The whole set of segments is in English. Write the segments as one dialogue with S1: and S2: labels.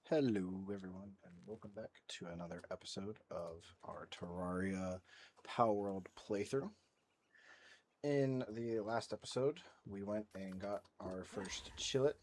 S1: Hello, everyone, and welcome back to another episode of our Terraria Palworld playthrough. In the last episode, we went and got our first chillet,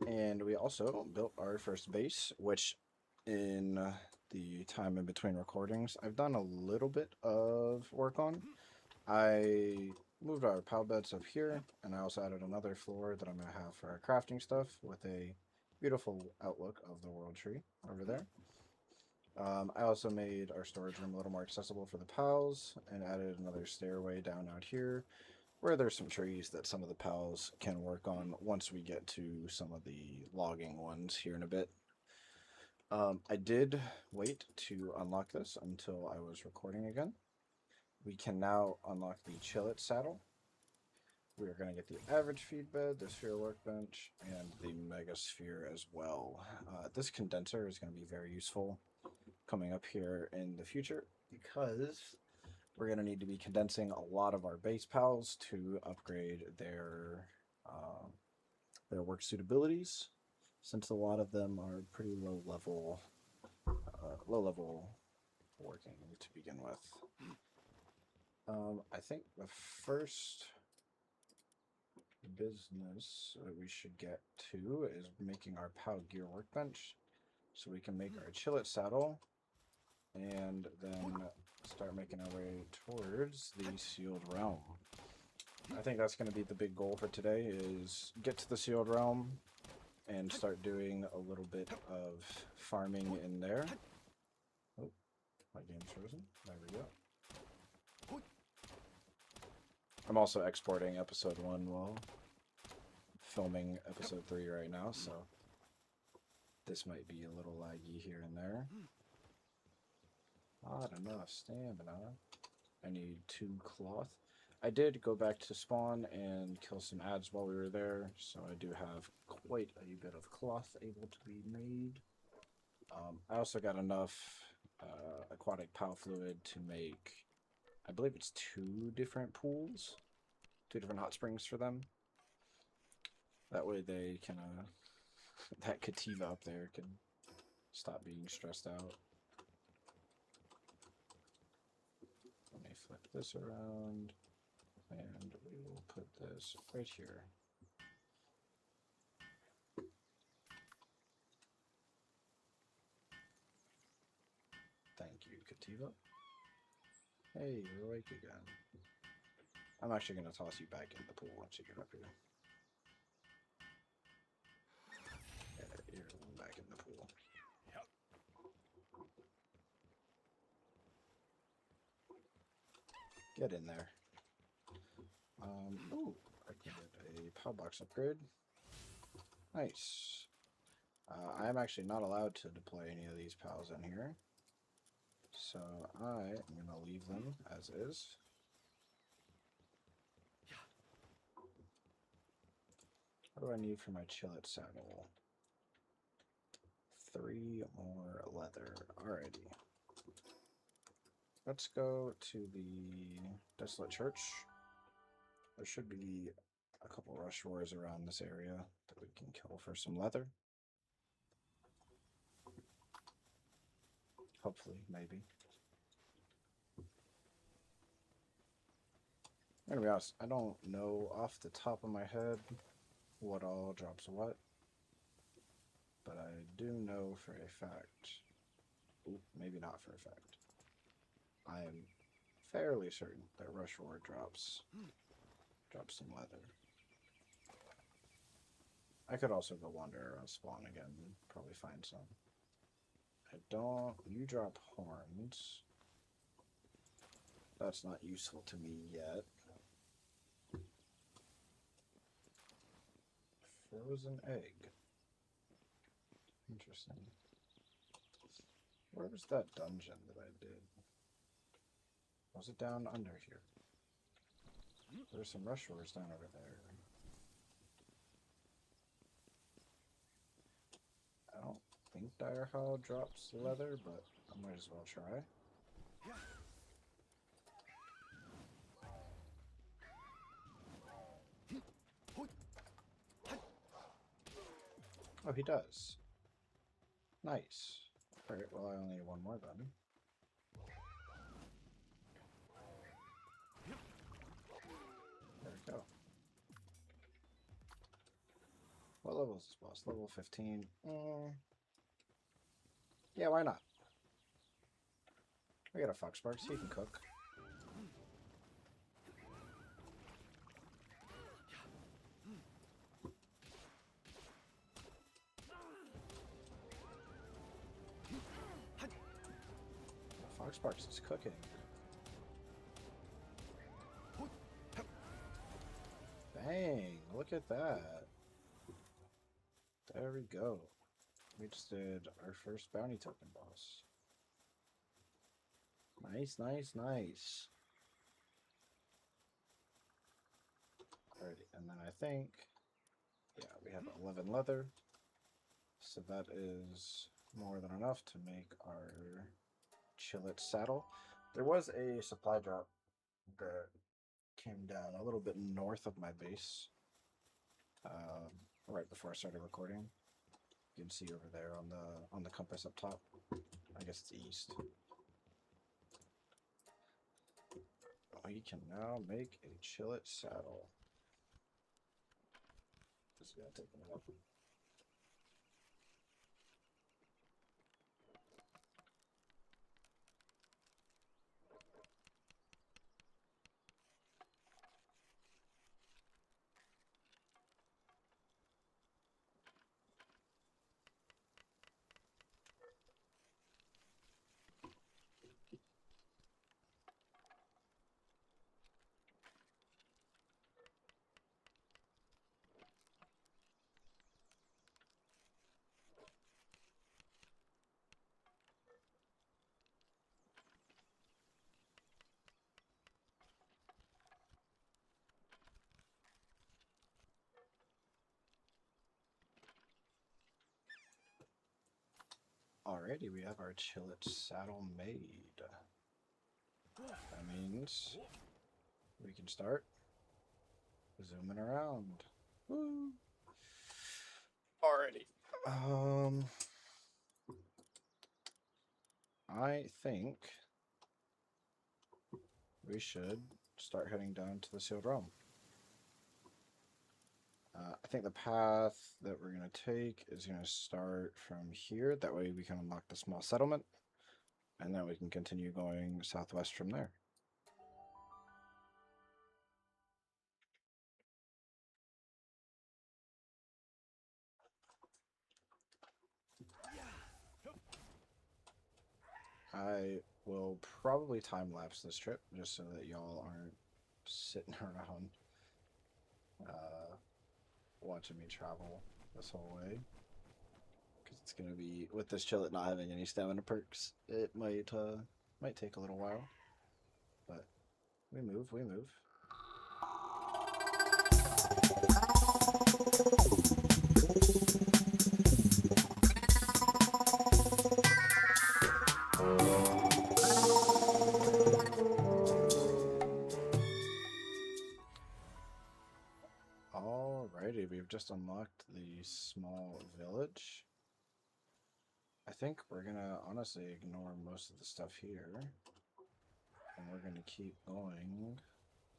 S1: and we also built our first base, which in the time in between recordings, I've done a little bit of work on. I moved our pal beds up here, and I also added another floor that I'm going to have for our crafting stuff with a beautiful outlook of the world tree over there. I also made our storage room a little more accessible for the pals and added another stairway down out here where there's some trees that some of the pals can work on once we get to some of the logging ones here in a bit. I did wait to unlock this until I was recording again. We can now unlock the Chillet saddle. We are going to get the average feed bed, the sphere workbench, and the mega sphere as well. This condenser is going to be very useful coming up here in the future because we're going to need to be condensing a lot of our base pals to upgrade their work suitabilities, since a lot of them are pretty low level working to begin with. I think the first business that we should get to is making our POW gear workbench so we can make our chillet saddle and then start making our way towards the Sealed Realm. I think that's going to be the big goal for today, is get to the Sealed Realm and start doing a little bit of farming in there. Oh, my game's frozen. There we go. I'm also exporting episode 1 while filming episode 3 right now, so this might be a little laggy here and there. Not enough stamina. I need 2 cloth. I did go back to spawn and kill some ads while we were there, so I do have quite a bit of cloth able to be made. I also got enough aquatic POW fluid to make, I believe it's 2 different pools, 2 different hot springs for them. That way they can, that Kativa up there can stop being stressed out. Let me flip this around, and we will put this right here. Thank you, Kativa. Hey, you're awake again. I'm actually going to toss you back in the pool once you get up here. Yeah, you're back in the pool. Get in there. Oh, I can get a Palbox upgrade. Nice. I'm actually not allowed to deploy any of these pals in here, so I am going to leave them as is. What do I need for my chillet saddle? 3 more leather. Alrighty. Let's go to the Desolate Church. There should be a couple rush roars around this area that we can kill for some leather. Hopefully, maybe. I'm gonna be honest, I don't know off the top of my head what all drops what, but I do know for a fact, ooh, maybe not for a fact, I am fairly certain that rush roar drops some leather. I could also go wander around spawn again and probably find some. You drop horns. That's not useful to me yet. Frozen egg. Interesting. Where was that dungeon that I did? Was it down under here? There's some rush roars down over there. I don't think Dire Hollow drops leather, but I might as well try. Oh, he does. Nice. Alright, well, I only need one more then. There we go. What level is this boss? Level 15. Yeah, why not? We got a Fox Sparks, he can cook. Fox Sparks is cooking. Bang! Look at that. There we go. We just did our first bounty token boss. Nice, nice, nice. Alrighty, and then I think, yeah, we have 11 leather. So that is more than enough to make our Chillet saddle. There was a supply drop that came down a little bit north of my base right before I started recording. You can see over there on the compass up top. I guess it's east. We can now make a Chillet saddle. Just gotta take a minute. Alrighty, we have our Chillet saddle made. That means we can start zooming around. Woo! Alrighty. I think we should start heading down to the Sealed Realm. I think the path that we're going to take is going to start from here. That way we can unlock the small settlement, and then we can continue going southwest from there. I will probably time-lapse this trip just so that y'all aren't sitting around watching me travel this whole way. Because it's going to be, with this Chillet not having any stamina perks, it might take a little while. But we move, we move. Alrighty, we've just unlocked the small village. I think we're gonna honestly ignore most of the stuff here, and we're gonna keep going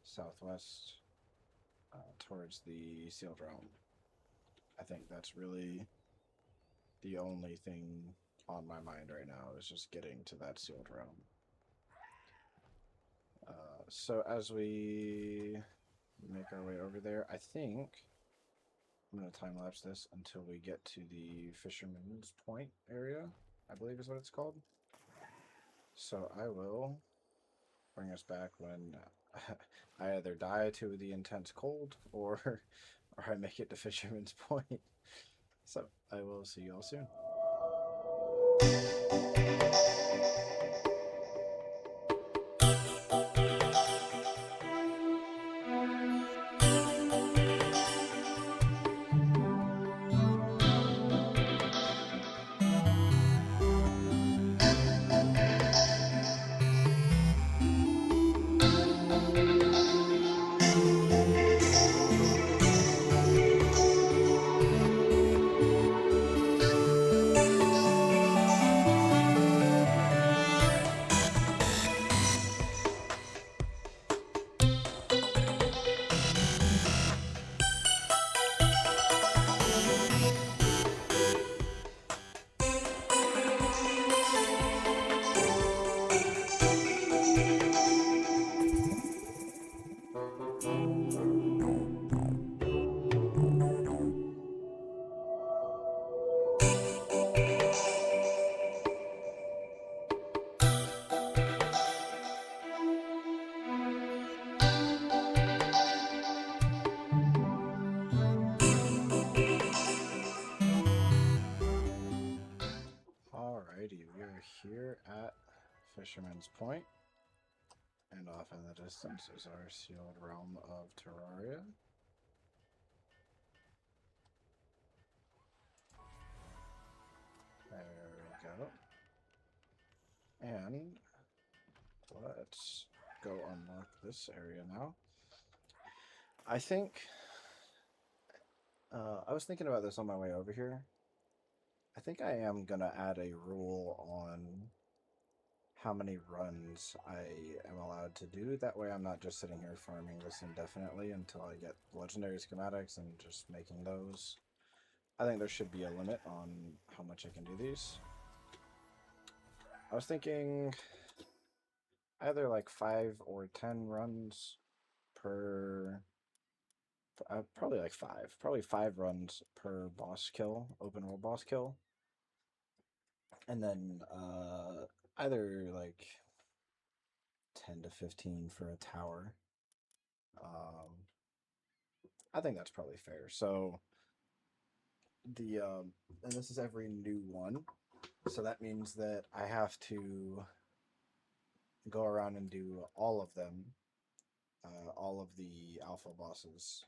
S1: southwest towards the Sealed Realm. I think that's really the only thing on my mind right now, is just getting to that Sealed Realm. So as we make our way over there, I think I'm going to time-lapse this until we get to the Fisherman's Point area, I believe is what it's called. So I will bring us back when I either die to the intense cold or I make it to Fisherman's Point. So I will see you all soon. Alrighty, we are here at Fisherman's Point, and off in the distance is our Sealed Realm of Terraria. There we go. And let's go unlock this area now. I think I was thinking about this on my way over here. I think I am gonna add a rule on how many runs I am allowed to do. That way I'm not just sitting here farming this indefinitely until I get legendary schematics and just making those. I think there should be a limit on how much I can do these. I was thinking either like 5 or 10 runs per... probably like 5. Probably 5 runs per boss kill, open world boss kill. And then either like 10 to 15 for a tower. I think that's probably fair. So the and this is every new one. So that means that I have to go around and do all of them, all of the alpha bosses,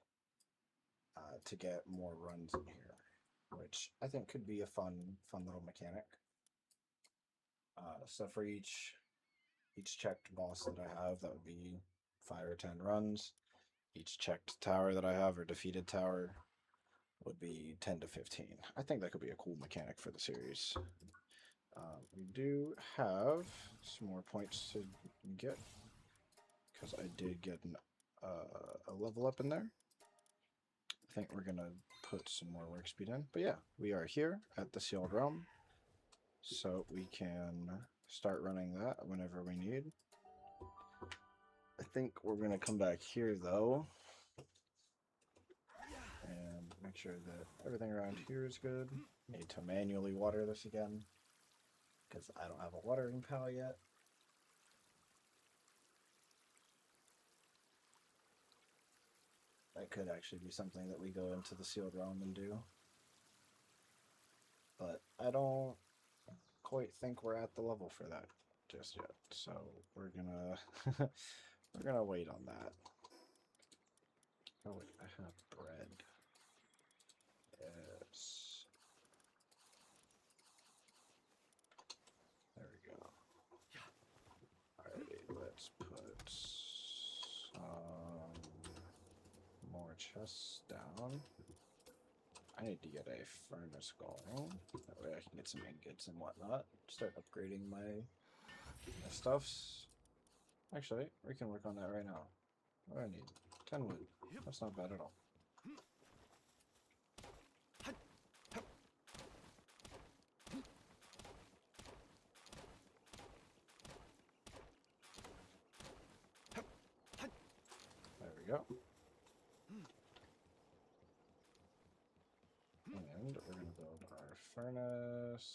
S1: to get more runs in here, which I think could be a fun little mechanic. So for each checked boss that I have, that would be 5 or 10 runs. Each checked tower that I have, or defeated tower, would be 10 to 15. I think that could be a cool mechanic for the series. We do have some more points to get, because I did get a level up in there. I think we're going to put some more work speed in. But yeah, we are here at the Sealed Realm, so we can start running that whenever we need. I think we're going to come back here, though, and make sure that everything around here is good. Need to manually water this again, because I don't have a watering pal yet. That could actually be something that we go into the Sealed Realm and do. But I don't quite think we're at the level for that just yet. So we're gonna we're gonna wait on that. Oh wait, I have bread. Yes. There we go. Alrighty, let's put more chests down. I need to get a furnace going. That way I can get some ingots and whatnot. Start upgrading my stuffs. Actually, we can work on that right now. What do I need? 10 wood. That's not bad at all. There we go. And we're going to build our furnace.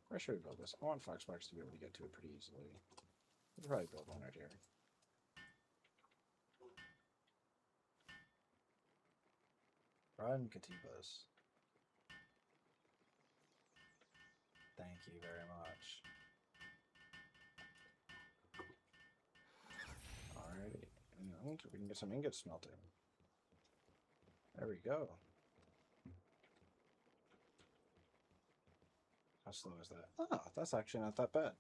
S1: Where should we build this? I want Foxbox to be able to get to it pretty easily. We'll probably build one right here. Run, Katibas. Thank you very much. Alrighty, and we can get some ingots smelting. There we go. How slow is that? Oh, that's actually not that bad.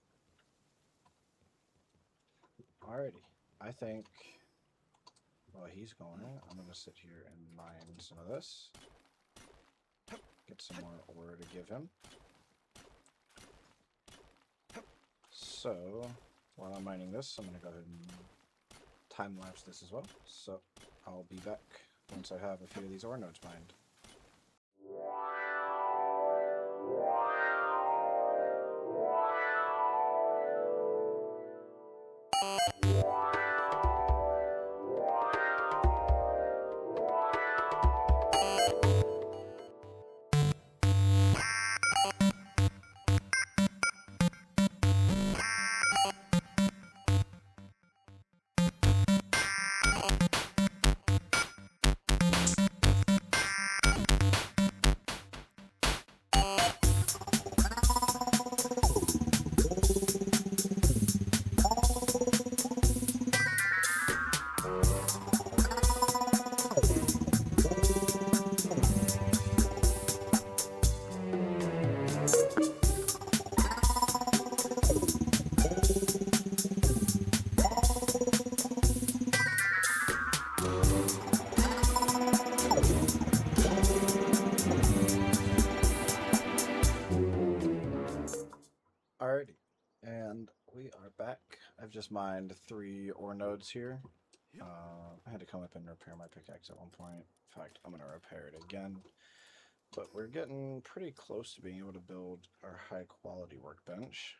S1: Alrighty, I think while he's going, I'm going to sit here and mine some of this. Get some more ore to give him. So, while I'm mining this, I'm going to go ahead and time-lapse this as well. So, I'll be back once I have a few of these ore nodes mined. just mined 3 ore nodes here. I had to come up and repair my pickaxe at one point. In fact, I'm going to repair it again. But we're getting pretty close to being able to build our high quality workbench.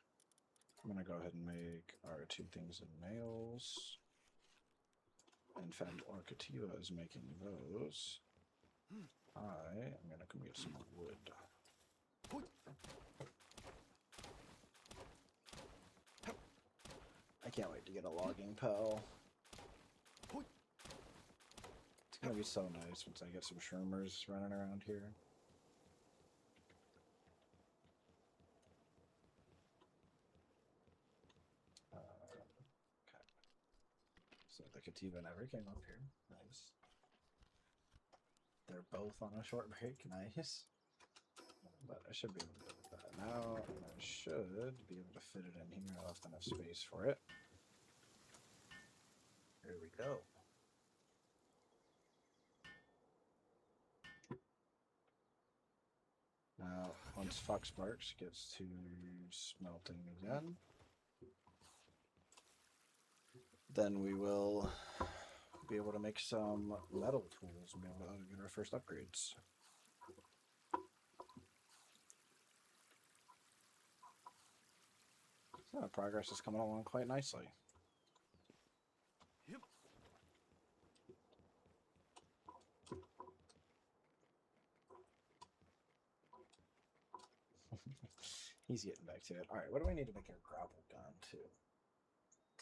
S1: I'm going to go ahead and make our 2 things in nails. In fact, Orcativa is making those. I am going to come get some more wood. I can't wait to get a logging pal. It's going to be so nice once I get some shroomers running around here. Okay. So the Cativa never came up here. Nice. They're both on a short break. Nice. But I should be able to build that now, and I should be able to fit it in here. I left enough space for it. Here we go. Now, once Foxbarks gets to smelting again, then we will be able to make some metal tools and be able to get our first upgrades. So progress is coming along quite nicely.
S2: Yep.
S1: He's getting back to it. All right, what do we need to make our grapple gun to?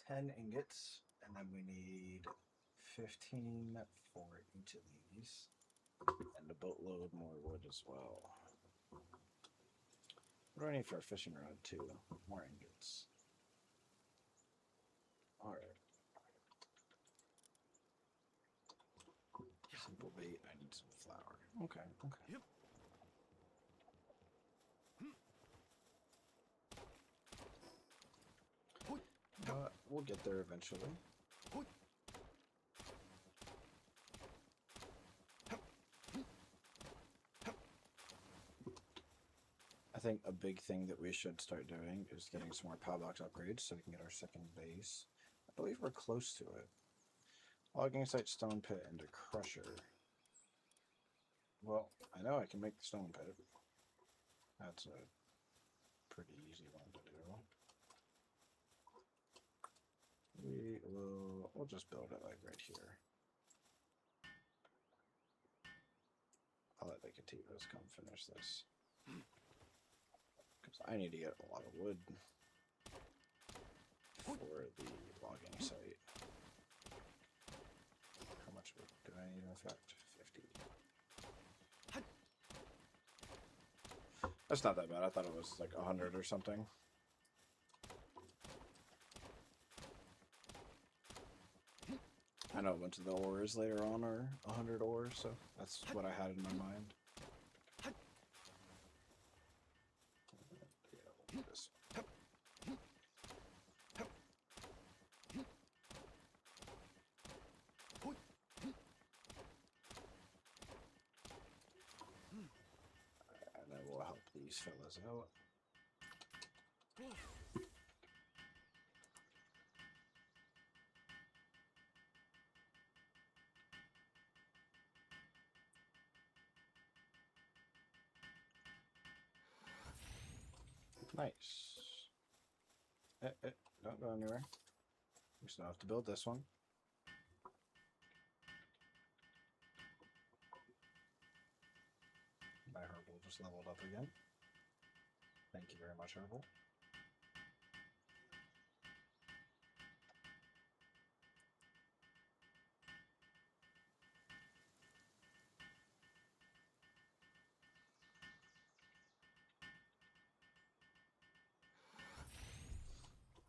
S1: 10 ingots, and then we need 15 for each of these, and a boatload more wood as well. What do I need for a fishing rod too? More ingots. All right. Simple bait. I need some flour. Okay. Okay.
S2: Yep.
S1: We'll get there eventually. I think a big thing that we should start doing is getting some more Palbox upgrades so we can get our second base. I believe we're close to it. Logging site, stone pit, and a crusher. Well, I know I can make the stone pit. That's a pretty easy one to do. We'll just build it like right here. I'll let the Cativas come finish this. Because I need to get a lot of wood for the logging site. How much wood do I need in effect? 50. That's not that bad. I thought it was like 100 or something. I know a bunch of the ores later on are 100 ores, so that's what I had in my mind. And then we'll help these fellas out. Nice. Don't go anywhere. We still have to build this one. My herbal just leveled up again. Thank you very much, herbal.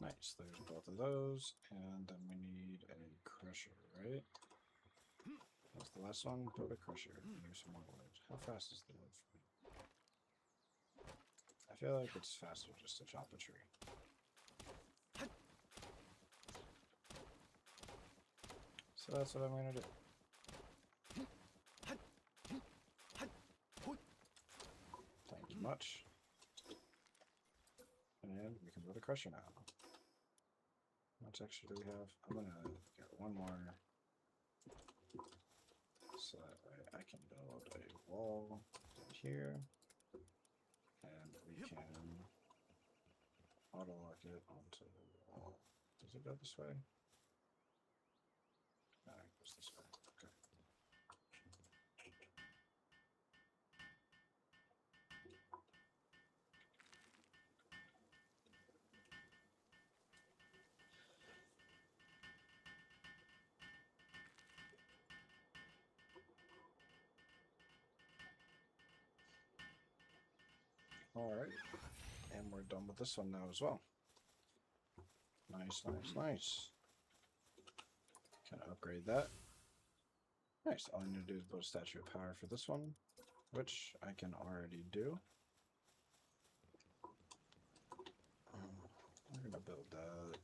S1: Nice, there's both of those, and then we need a crusher, right? That's the last one. Build a crusher. Here's some more wood. How fast is the wood for me? I feel like it's faster just to chop a tree. So that's what I'm gonna do. Thank you much. And we can build a crusher now. much extra do we have? I'm gonna get one more, so that way I can build a wall here, and we can auto lock it onto the wall. Does it go this way? No, it goes this way. Okay. All right, and we're done with this one now as well. Nice, nice, nice. Can I upgrade that? Nice. All I need to do is build a statue of power for this one, which I can already do. We're gonna build that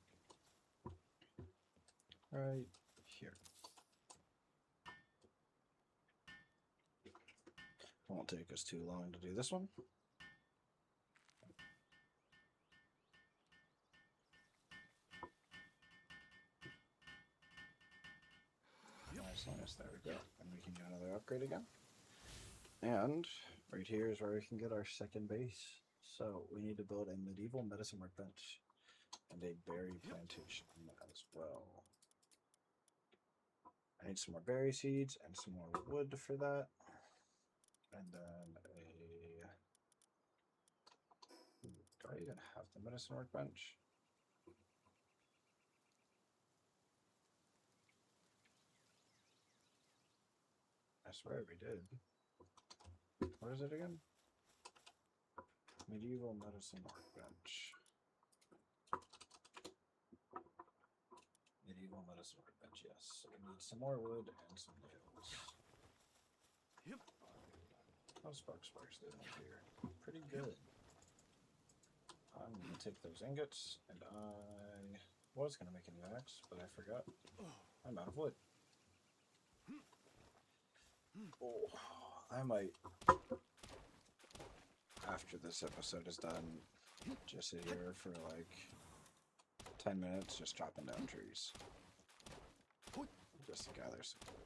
S1: right here. Won't take us too long to do this one. Nice, there we go. And we can do another upgrade again. And right here is where we can get our second base. So we need to build a medieval medicine workbench and a berry plantation as well. I need some more berry seeds and some more wood for that. And then do I even have the medicine workbench? I swear we did. What is it again? Medieval medicine workbench. Medieval medicine workbench, yes. So we need some more wood and some nails. Yep. How's Sparks doing here? Pretty good. I'm going to take those ingots, and I was going to make a new axe, but I forgot. I'm out of wood. Oh, I might, after this episode is done, just sit here for like 10 minutes just chopping down trees. Just to gather some wood.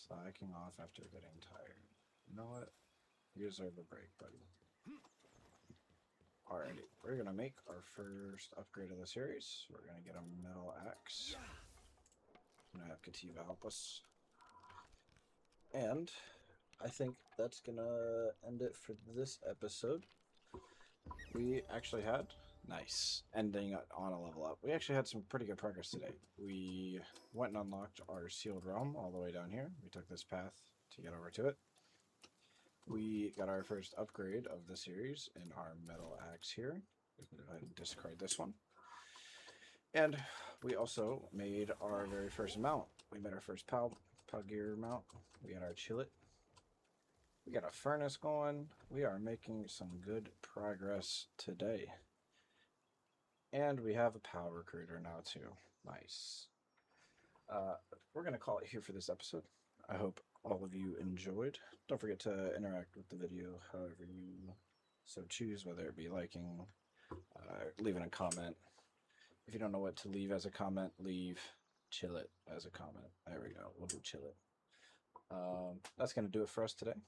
S1: Slacking off after getting tired. You know what? You deserve a break, buddy. Alrighty, we're gonna make our first upgrade of the series. We're gonna get a metal axe. I'm gonna have Kativa help us. And I think that's gonna end it for this episode. We actually had ending on a level up. We actually had some pretty good progress today. We went and unlocked our Sealed Realm all the way down here. We took this path to get over to it. We got our first upgrade of the series in our metal axe here. We can go ahead and discard this one. And we also made our very first mount. We made our first pal gear mount. We got our chillet. We got a furnace going. We are making some good progress today. And we have a power recruiter now too. Nice. We're going to call it here for this episode. I hope all of you enjoyed. Don't forget to interact with the video however you so choose, whether it be liking, leaving a comment. If you don't know what to leave as a comment, leave chillet as a comment. There we go. We'll do chillet. That's going to do it for us today.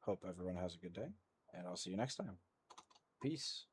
S1: Hope everyone has a good day, and I'll see you next time. Peace.